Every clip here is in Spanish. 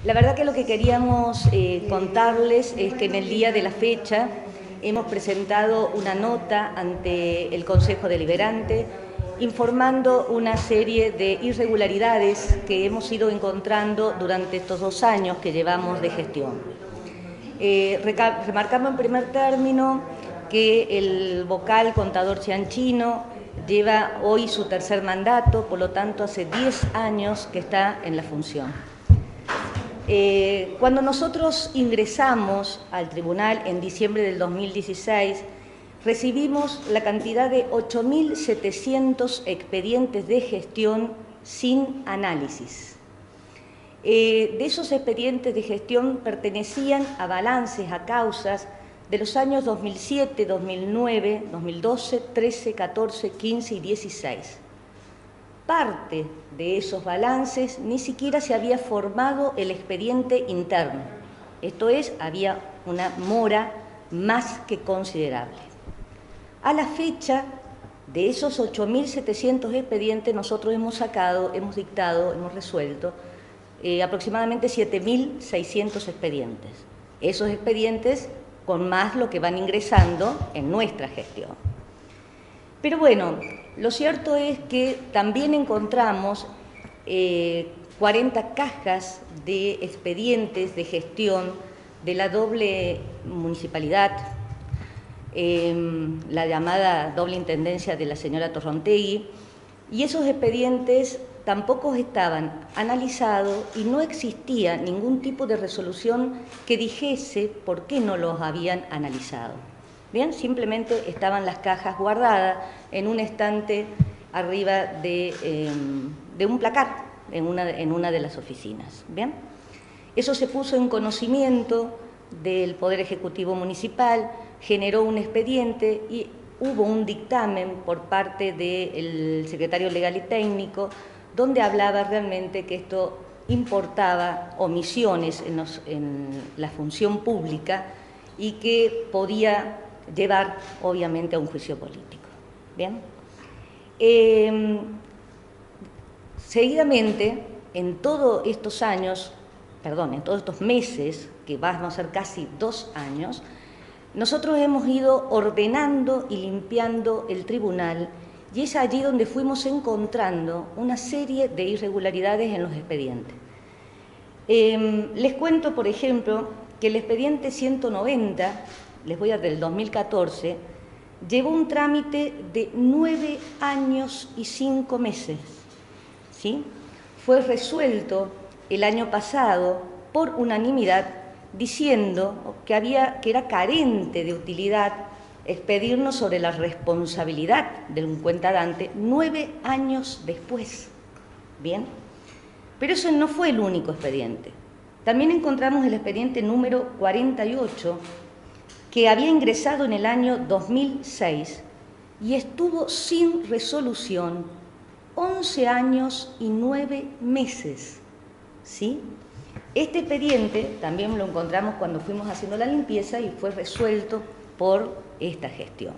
La verdad que lo que queríamos contarles es que en el día de la fecha hemos presentado una nota ante el Consejo Deliberante informando una serie de irregularidades que hemos ido encontrando durante estos 2 años que llevamos de gestión. Remarcando en primer término que el vocal contador Cianchino lleva hoy su tercer mandato, por lo tanto hace 10 años que está en la función. Cuando nosotros ingresamos al tribunal en diciembre del 2016, recibimos la cantidad de 8.700 expedientes de gestión sin análisis. De esos expedientes de gestión pertenecían a balances, a causas de los años 2007, 2009, 2012, 13, 14, 15 y 16. Parte de esos balances ni siquiera se había formado el expediente interno. Esto es, había una mora más que considerable. A la fecha de esos 8.700 expedientes, nosotros hemos dictado, hemos resuelto aproximadamente 7.600 expedientes. Esos expedientes con más lo que van ingresando en nuestra gestión. Pero bueno, lo cierto es que también encontramos 40 cajas de expedientes de gestión de la doble municipalidad, la llamada doble intendencia de la señora Torrontegui, y esos expedientes tampoco estaban analizados y no existía ningún tipo de resolución que dijese por qué no los habían analizado. Bien, simplemente estaban las cajas guardadas en un estante arriba de un placar en una de las oficinas. Bien, eso se puso en conocimiento del Poder Ejecutivo Municipal, generó un expediente y hubo un dictamen por parte del secretario legal y técnico donde hablaba realmente que esto importaba omisiones en la función pública y que podía llevar, obviamente, a un juicio político. ¿Bien? Seguidamente, en todos estos meses, que van a ser casi 2 años, nosotros hemos ido ordenando y limpiando el tribunal y es allí donde fuimos encontrando una serie de irregularidades en los expedientes. Les cuento, por ejemplo, que el expediente 190, del 2014, llevó un trámite de 9 años y 5 meses. ¿Sí? Fue resuelto el año pasado por unanimidad diciendo que era carente de utilidad expedirnos sobre la responsabilidad de un cuentadante 9 años después. Bien, pero eso no fue el único expediente. También encontramos el expediente número 48, que había ingresado en el año 2006 y estuvo sin resolución 11 años y 9 meses. ¿Sí? Este expediente también lo encontramos cuando fuimos haciendo la limpieza y fue resuelto por esta gestión.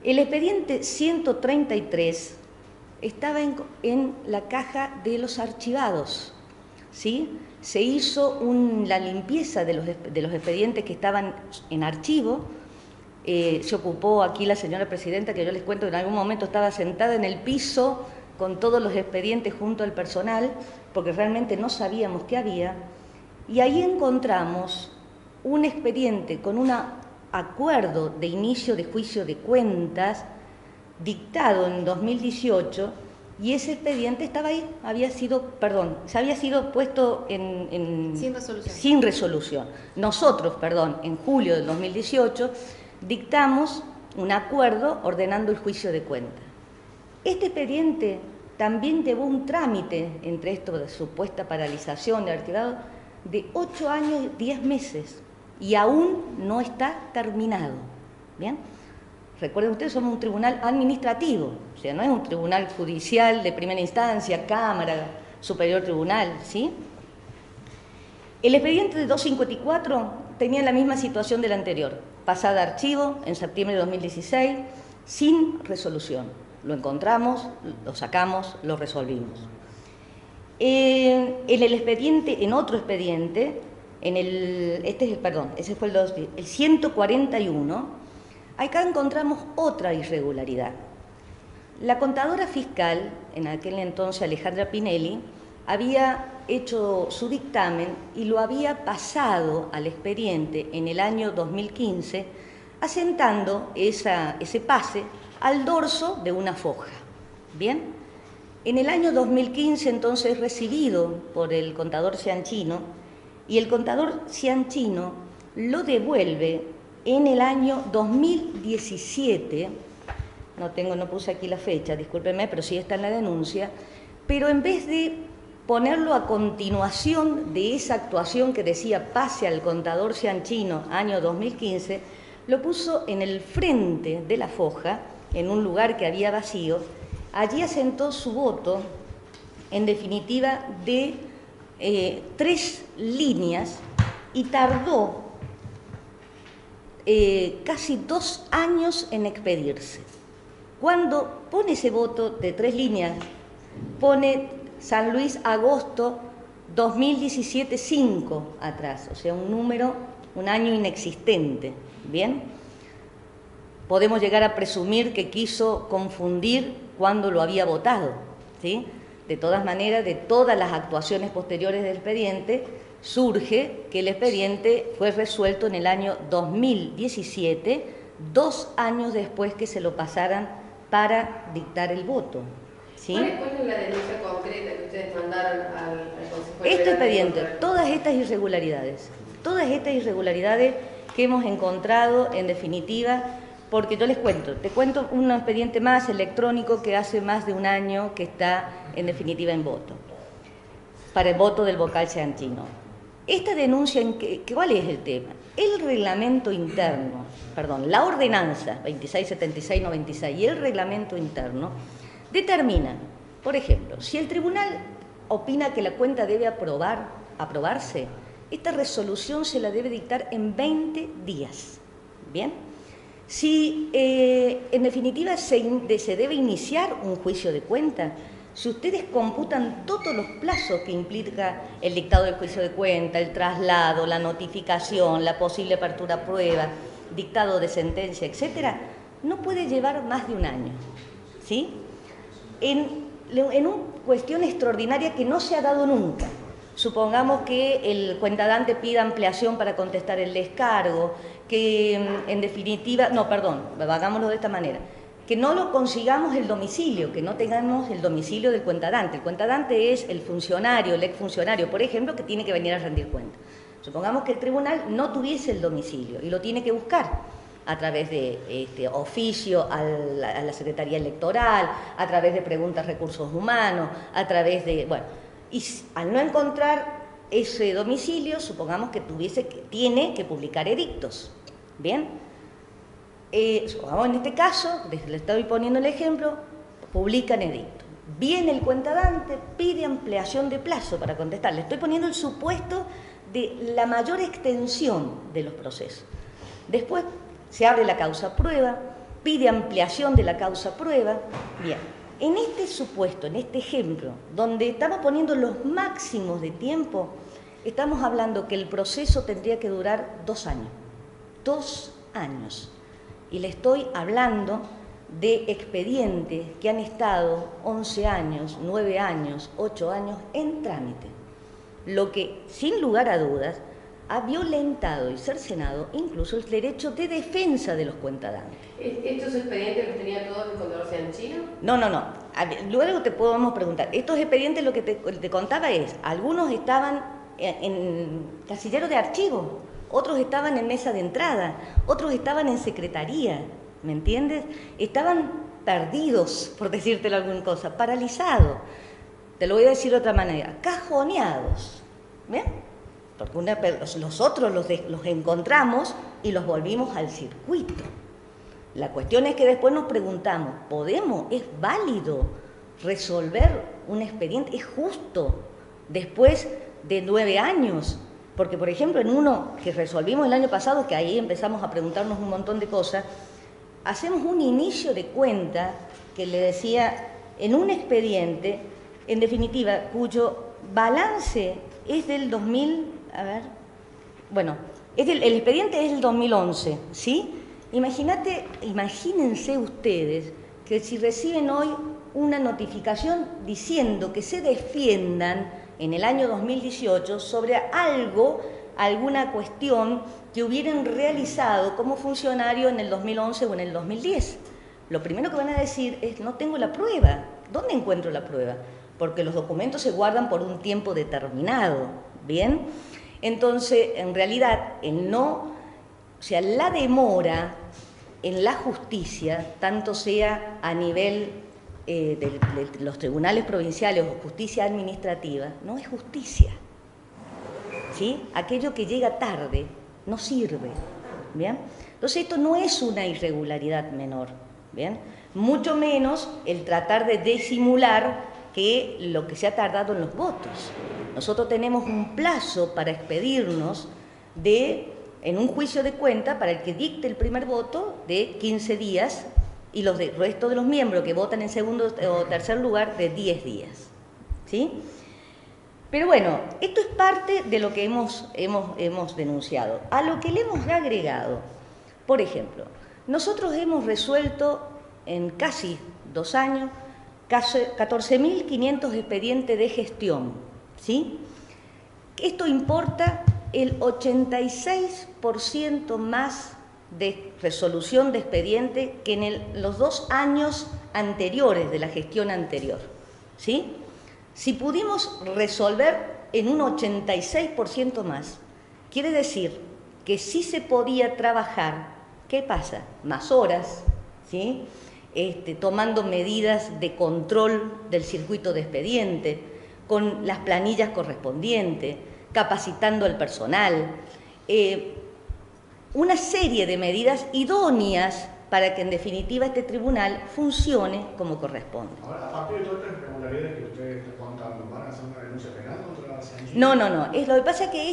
El expediente 133 estaba en la caja de los archivados. ¿Sí? Se hizo la limpieza de los expedientes que estaban en archivo. Se ocupó aquí la señora presidenta, que yo les cuento que en algún momento estaba sentada en el piso con todos los expedientes junto al personal, porque realmente no sabíamos qué había, y ahí encontramos un expediente con un acuerdo de inicio de juicio de cuentas dictado en 2018, y ese expediente estaba ahí, se había sido puesto sin resolución. Nosotros, en julio del 2018, dictamos un acuerdo ordenando el juicio de cuentas. Este expediente también llevó un trámite, entre esto de supuesta paralización de archivado, de 8 años y 10 meses, y aún no está terminado. ¿Bien? Recuerden ustedes, somos un tribunal administrativo, o sea, no es un tribunal judicial de primera instancia, Cámara, Superior Tribunal, ¿sí? El expediente de 254 tenía la misma situación del anterior, pasada a archivo en septiembre de 2016, sin resolución. Lo encontramos, lo sacamos, lo resolvimos. En el expediente, en otro expediente, ese fue el 141, acá encontramos otra irregularidad. La contadora fiscal, en aquel entonces Alejandra Pinelli, había hecho su dictamen y lo había pasado al expediente en el año 2015, asentando ese pase al dorso de una foja. ¿Bien? En el año 2015, entonces, es recibido por el contador Cianchino, y el contador Cianchino lo devuelve en el año 2017, no puse aquí la fecha, discúlpenme, pero sí está en la denuncia, pero en vez de ponerlo a continuación de esa actuación que decía pase al contador Cianchino, año 2015, lo puso en el frente de la foja, en un lugar que había vacío. Allí asentó su voto, en definitiva, de 3 líneas y tardó casi 2 años en expedirse. Cuando pone ese voto de 3 líneas, pone San Luis, agosto 2017, 5 atrás, o sea, un año inexistente. ¿Bien? Podemos llegar a presumir que quiso confundir cuando lo había votado, ¿sí? De todas maneras, de todas las actuaciones posteriores del expediente, surge que el expediente fue resuelto en el año 2017, 2 años después que se lo pasaran para dictar el voto. ¿Sí? ¿Cuál es la denuncia concreta que ustedes mandaron al Consejo de Este expediente, todas estas irregularidades que hemos encontrado, en definitiva, porque yo te cuento un expediente más electrónico que hace más de un año que está, en definitiva, en voto, para el voto del vocal cianchino. Esta denuncia, ¿cuál es el tema? El reglamento interno, la ordenanza 2676/96 y el reglamento interno determinan, por ejemplo, si el tribunal opina que la cuenta debe aprobarse, esta resolución se la debe dictar en 20 días. ¿Bien? Si, en definitiva, se debe iniciar un juicio de cuenta, si ustedes computan todos los plazos que implica el dictado del juicio de cuenta, el traslado, la notificación, la posible apertura a prueba, dictado de sentencia, etcétera, no puede llevar más de un año. ¿Sí? En una cuestión extraordinaria que no se ha dado nunca. Supongamos que el cuentadante pida ampliación para contestar el descargo, que en definitiva, hagámoslo de esta manera, que no lo consigamos el domicilio, que no tengamos el domicilio del cuentadante. El cuentadante es el funcionario, el exfuncionario, por ejemplo, que tiene que venir a rendir cuenta. Supongamos que el tribunal no tuviese el domicilio y lo tiene que buscar a través de oficio a la Secretaría Electoral, a través de preguntas recursos humanos, a través de, y al no encontrar ese domicilio, supongamos que tiene que publicar edictos. ¿Bien? Supongamos en este caso, le estoy poniendo el ejemplo, publican edicto. Viene el cuentadante, pide ampliación de plazo para contestar. Le estoy poniendo el supuesto de la mayor extensión de los procesos. Después se abre la causa prueba, pide ampliación de la causa prueba. Bien, en este supuesto, en este ejemplo, donde estamos poniendo los máximos de tiempo, estamos hablando que el proceso tendría que durar 2 años. 2 años. Y le estoy hablando de expedientes que han estado 11 años, 9 años, 8 años en trámite. Lo que, sin lugar a dudas, ha violentado y cercenado incluso el derecho de defensa de los cuentadantes. ¿Estos expedientes los tenía todos el contador cianchino? No. Luego te podemos preguntar. Estos expedientes, lo que te contaba es, algunos estaban en casillero de archivo, otros estaban en mesa de entrada, otros estaban en secretaría, ¿me entiendes? Estaban perdidos, por decírtelo alguna cosa, paralizados. Te lo voy a decir de otra manera, cajoneados. ¿Ven? Porque los otros los encontramos y los volvimos al circuito. La cuestión es que después nos preguntamos, ¿es válido resolver un expediente? ¿Es justo después de 9 años? Porque, por ejemplo, en uno que resolvimos el año pasado, que ahí empezamos a preguntarnos un montón de cosas, hacemos un inicio de cuenta que le decía, en un expediente, en definitiva, cuyo balance es del 2000, a ver, bueno, el expediente es del 2011, ¿sí? Imagínense ustedes que si reciben hoy una notificación diciendo que se defiendan en el año 2018 sobre alguna cuestión que hubieran realizado como funcionario en el 2011 o en el 2010. Lo primero que van a decir es, no tengo la prueba. ¿Dónde encuentro la prueba? Porque los documentos se guardan por un tiempo determinado, ¿bien? Entonces, en realidad, la demora en la justicia, tanto sea a nivel de los tribunales provinciales o justicia administrativa, no es justicia, ¿sí? Aquello que llega tarde no sirve, ¿bien? Entonces, esto no es una irregularidad menor, ¿bien? Mucho menos el tratar de disimular que lo que se ha tardado en los votos. Nosotros tenemos un plazo para expedirnos en un juicio de cuenta para el que dicte el primer voto de 15 días y el resto de los miembros que votan en segundo o tercer lugar de 10 días, ¿sí? Pero bueno, esto es parte de lo que hemos denunciado. A lo que le hemos agregado, por ejemplo, nosotros hemos resuelto en casi 2 años 14.500 expedientes de gestión, ¿sí? Esto importa el 86% más de resolución de expediente que en los 2 años anteriores de la gestión anterior, ¿sí? Si pudimos resolver en un 86% más, quiere decir que sí se podía trabajar. ¿Qué pasa? Más horas, ¿sí? Tomando medidas de control del circuito de expediente, con las planillas correspondientes, capacitando al personal, una serie de medidas idóneas para que en definitiva este tribunal funcione como corresponde. Ahora, aparte de todas estas irregularidades que ustedes están contando, ¿van a hacer una denuncia penal contra la Sanchis? No. Lo que pasa es que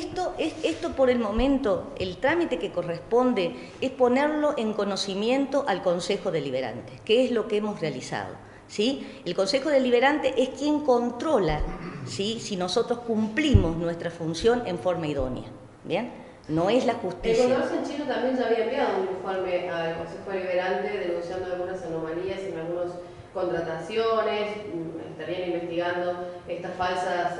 esto por el momento, el trámite que corresponde es ponerlo en conocimiento al Consejo Deliberante, que es lo que hemos realizado, ¿sí? El Consejo Deliberante es quien controla, ¿sí?, si nosotros cumplimos nuestra función en forma idónea, ¿bien? No es la justicia. El contador Sanchino también ya había enviado un informe al Consejo Deliberante denunciando algunas anomalías en algunas contrataciones, estarían investigando estas falsas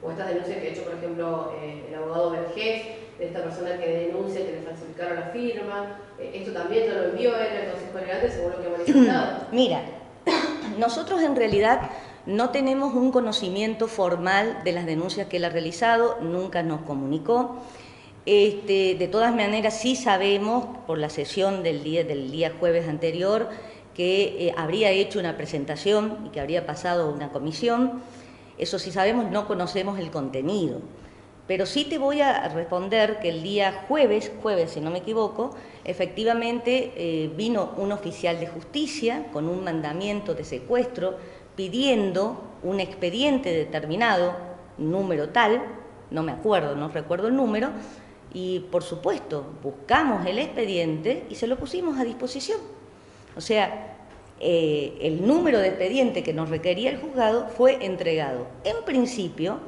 o estas denuncias que ha hecho, por ejemplo, el abogado Vergés, de esta persona que denuncia que le falsificaron la firma. Esto también ya lo envió él al Consejo Deliberante, según lo que ha manifestado. Mira, nosotros en realidad no tenemos un conocimiento formal de las denuncias que él ha realizado, nunca nos comunicó. De todas maneras sí sabemos por la sesión del día jueves anterior que habría hecho una presentación y que habría pasado una comisión. Eso sí sabemos, no conocemos el contenido. Pero sí te voy a responder que el día jueves si no me equivoco, efectivamente vino un oficial de justicia con un mandamiento de secuestro pidiendo un expediente determinado, número tal, no me acuerdo, no recuerdo el número, y por supuesto buscamos el expediente y se lo pusimos a disposición. O sea, el número de expediente que nos requería el juzgado fue entregado. En principio,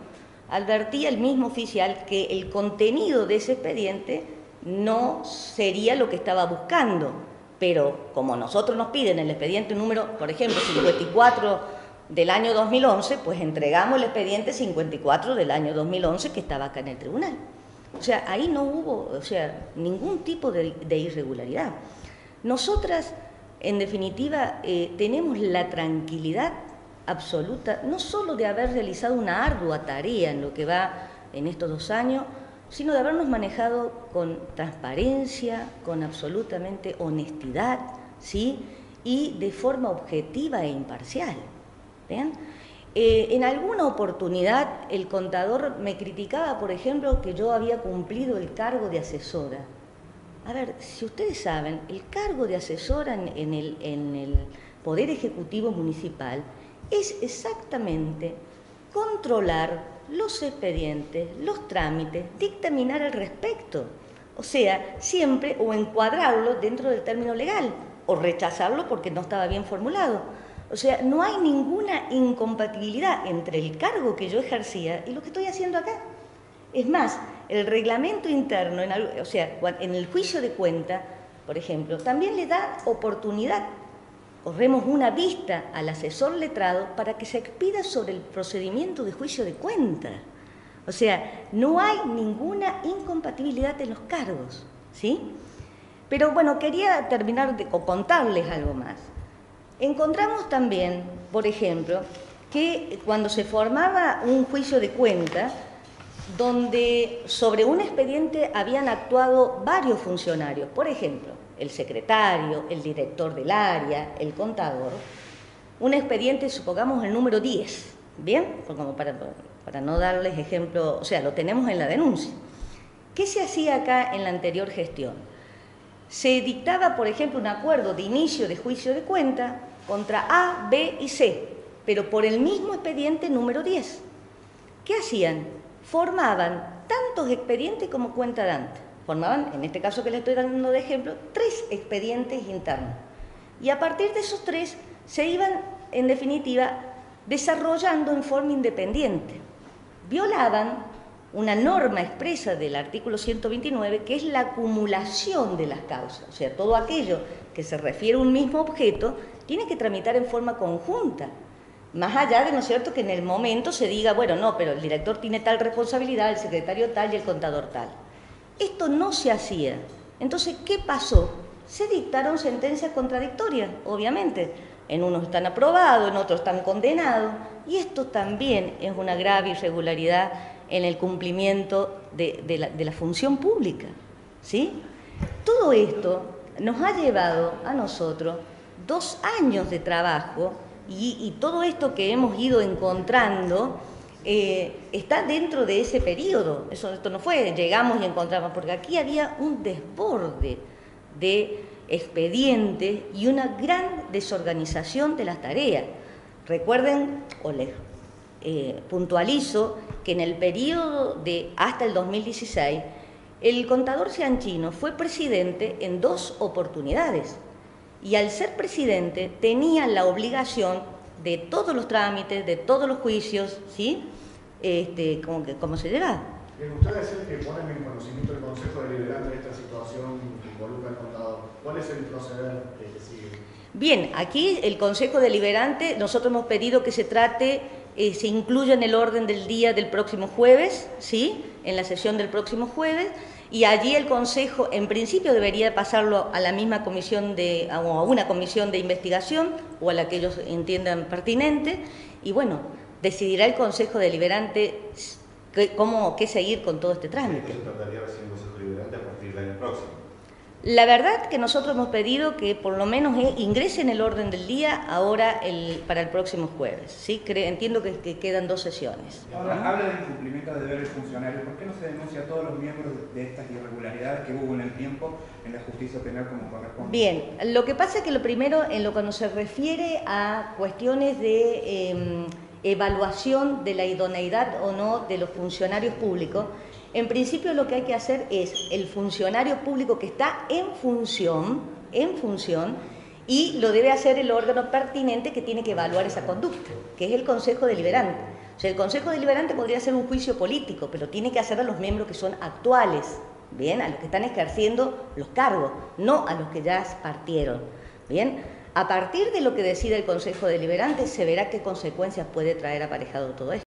advertía el mismo oficial que el contenido de ese expediente no sería lo que estaba buscando, pero como nosotros nos piden el expediente número, por ejemplo, 54 del año 2011, pues entregamos el expediente 54 del año 2011 que estaba acá en el tribunal. O sea, ahí no hubo ningún tipo de irregularidad. Nosotras, en definitiva, tenemos la tranquilidad absoluta, no solo de haber realizado una ardua tarea en lo que va en estos 2 años, sino de habernos manejado con transparencia, con absolutamente honestidad, ¿sí?, y de forma objetiva e imparcial. ¿Bien? En alguna oportunidad el contador me criticaba, por ejemplo, que yo había cumplido el cargo de asesora. A ver, si ustedes saben, el cargo de asesora en el Poder Ejecutivo Municipal es exactamente controlar los expedientes, los trámites, dictaminar al respecto. O sea, siempre o encuadrarlo dentro del término legal o rechazarlo porque no estaba bien formulado. O sea, no hay ninguna incompatibilidad entre el cargo que yo ejercía y lo que estoy haciendo acá. Es más, el reglamento interno, o sea, en el juicio de cuenta, por ejemplo, también le da oportunidad. Corremos una vista al asesor letrado para que se expida sobre el procedimiento de juicio de cuenta. O sea, no hay ninguna incompatibilidad en los cargos, ¿sí? Pero bueno, quería terminar o contarles algo más. Encontramos también, por ejemplo, que cuando se formaba un juicio de cuenta, donde sobre un expediente habían actuado varios funcionarios, por ejemplo, el secretario, el director del área, el contador, un expediente, supongamos el número 10, ¿bien? Como para no darles ejemplo, o sea, lo tenemos en la denuncia. ¿Qué se hacía acá en la anterior gestión? Se dictaba, por ejemplo, un acuerdo de inicio de juicio de cuenta contra A, B y C, pero por el mismo expediente número 10. ¿Qué hacían? Formaban tantos expedientes como cuenta dante. Formaban, en este caso que les estoy dando de ejemplo, 3 expedientes internos. Y a partir de esos 3 se iban, en definitiva, desarrollando en forma independiente. Violaban una norma expresa del artículo 129, que es la acumulación de las causas. O sea, todo aquello que se refiere a un mismo objeto tiene que tramitar en forma conjunta. Más allá de, ¿no es cierto?, que en el momento se diga, bueno, no, pero el director tiene tal responsabilidad, el secretario tal y el contador tal. Esto no se hacía. Entonces, ¿qué pasó? Se dictaron sentencias contradictorias, obviamente. En unos están aprobados, en otros están condenados. Y esto también es una grave irregularidad en el cumplimiento de la función pública, ¿sí? Todo esto nos ha llevado a nosotros 2 años de trabajo y todo esto que hemos ido encontrando está dentro de ese periodo. Esto no fue, llegamos y encontramos, porque aquí había un desborde de expedientes y una gran desorganización de las tareas. Recuerden, o les puntualizo, que en el periodo de hasta el 2016, el contador Cianchino fue presidente en 2 oportunidades. Y al ser presidente tenía la obligación de todos los trámites, de todos los juicios, ¿sí? ¿Cómo se llega? Usted decía que ponen en conocimiento del Consejo Deliberante de esta situación que involucra al contador. ¿Cuál es el proceder que sigue? Bien, aquí el Consejo Deliberante, nosotros hemos pedido que se trate, se incluya en el orden del día del próximo jueves, ¿sí? En la sesión del próximo jueves. Y allí el Consejo, en principio, debería pasarlo a la misma comisión o a una comisión de investigación o a la que ellos entiendan pertinente. Y bueno, decidirá el Consejo Deliberante qué seguir con todo este trámite. ¿Qué se trataría de un Consejo Deliberante a partir del año próximo? La verdad que nosotros hemos pedido que por lo menos ingrese en el orden del día ahora para el próximo jueves, ¿sí? Entiendo que quedan 2 sesiones. Ahora, habla de incumplimiento de deberes funcionarios. ¿Por qué no se denuncia a todos los miembros de estas irregularidades que hubo en el tiempo en la justicia penal como corresponde? Bien, lo que pasa es que lo primero, en lo que nos se refiere a cuestiones de evaluación de la idoneidad o no de los funcionarios públicos, en principio lo que hay que hacer es el funcionario público que está en función, y lo debe hacer el órgano pertinente que tiene que evaluar esa conducta, que es el Consejo Deliberante. O sea, el Consejo Deliberante podría hacer un juicio político, pero tiene que hacer a los miembros que son actuales, ¿bien? A los que están ejerciendo los cargos, no a los que ya partieron, ¿bien? A partir de lo que decida el Consejo Deliberante se verá qué consecuencias puede traer aparejado todo esto.